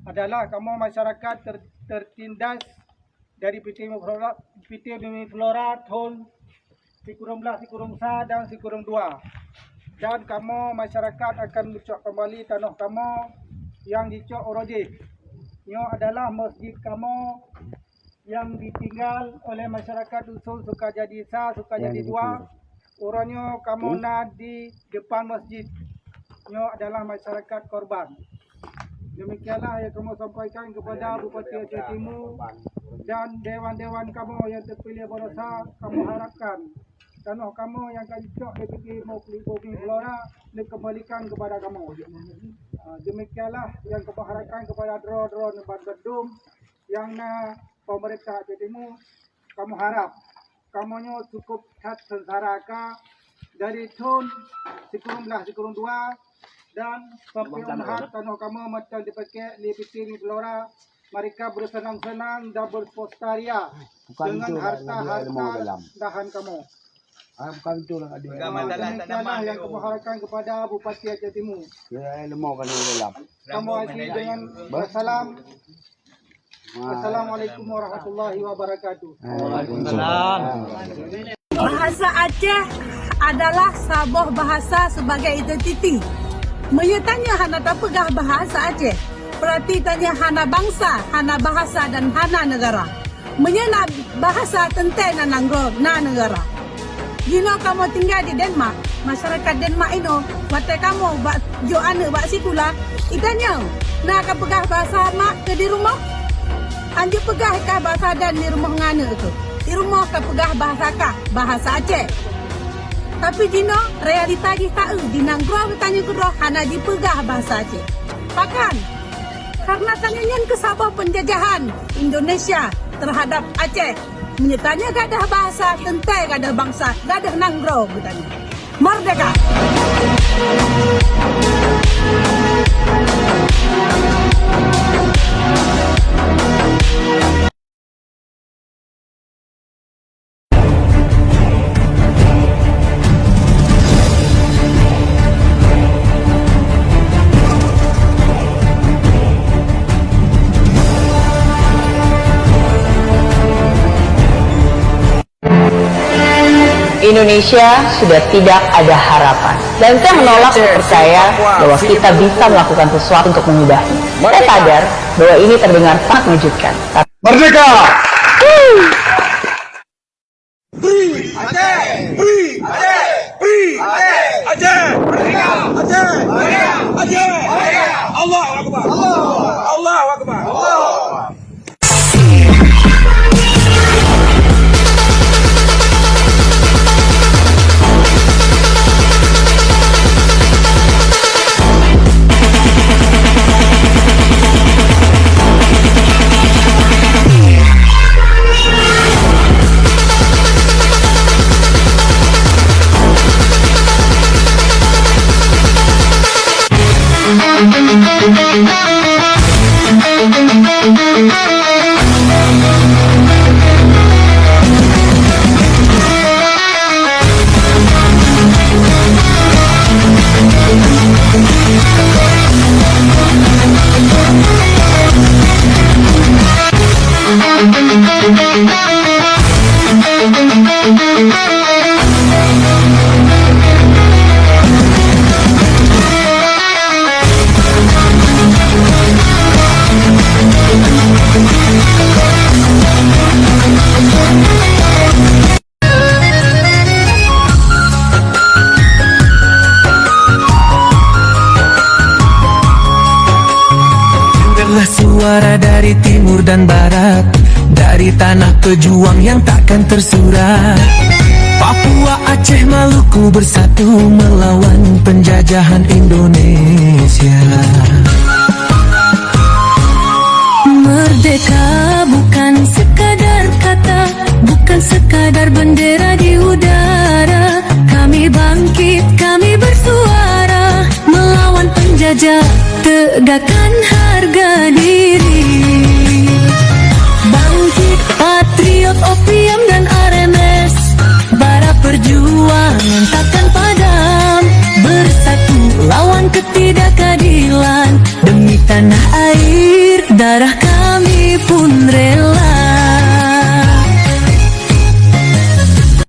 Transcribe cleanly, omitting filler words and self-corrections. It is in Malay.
adalah kamu masyarakat tertindas dari PT Bumi Flora tahun Sikurung Belah, Sikurung Sa dan Sikurung 2. Dan kamu masyarakat akan mencok kembali tanah kamu yang dicok orojik. Ini adalah masjid kamu yang ditinggal oleh masyarakat dusun Sukajadi Sa, Sukajadi 2. Orangnya kamu nak di depan masjid. Ini adalah masyarakat korban. Demikianlah yang kamu sampaikan kepada Bupati Aceh Timur dan dewan-dewan kamu yang terpilih berusaha. Kamu harapkan tanah kamu yang akan dicok di Bumi Flora dikembalikan kepada kamu. Demikianlah yang kamu harapkan kepada drone Bandung yang pemerintah Aceh Timur. Kamu harap kamunya cukup hat sensaraka dari tahun Sikurung Belah, Sikurung 2 dan sampai umhat tanah kamu macam dipakai di PT Flora. Mereka bersenang-senang dan berpostaria dengan harta-harta dahan kamu. Bukan itu lah adik. Demikianlah yang kamu harapkan kepada Bupati Aceh Timur. Kamu asyik dengan bersalam. Assalamualaikum warahmatullahi wabarakatuh. Waalaikumsalam. Bahasa Aceh adalah sebuah bahasa sebagai identiti. Menyatanya hana tak pegah bahasa Aceh. Berarti tanya hana bangsa, hana bahasa dan hana negara. Menyana bahasa tentai na nanggro na negara. Jika kamu tinggal di Denmark, masyarakat Denmark ini, waktu kamu jo ane bak sikula, itanya, nak pegah bahasa mak ke di rumah? Anju pegah kah bahasa dan di rumah ngane itu? Di rumah kah pegah bahasa kah? Bahasa Aceh. Tapi jino realita di tahu di nanggro bertanya kedua hana dipegah bahasa Aceh. Bahkan karena tanyakan kesabah penjajahan Indonesia terhadap Aceh, menyertanya gak ada bahasa tentai, gak ada bangsa, gak ada nanggro bertanya. Merdeka. Indonesia sudah tidak ada harapan, dan saya menolak untuk percaya bahwa kita bisa melakukan sesuatu untuk mengubahnya. Saya sadar bahwa ini terdengar sangat mengejutkan. Merdeka! Free Aceh! Free Aceh! Free Aceh! Aceh! Merdeka! Aceh! Merdeka! Aceh! Merdeka! Allahu Akbar! Allahu Akbar! Suara dari timur dan barat, dari tanah pejuang yang takkan tersurat. Papua, Aceh, Maluku bersatu melawan penjajahan Indonesia. Merdeka bukan sekadar kata, bukan sekadar bendera di udara. Kami bangkit, kami bersuara melawan penjajah, tegakkan harga diri. Bangkit patriot, opium dan RMS, bara perjuangan takkan padam. Bersatu lawan ketidakadilan demi tanah air Darah kami pun rela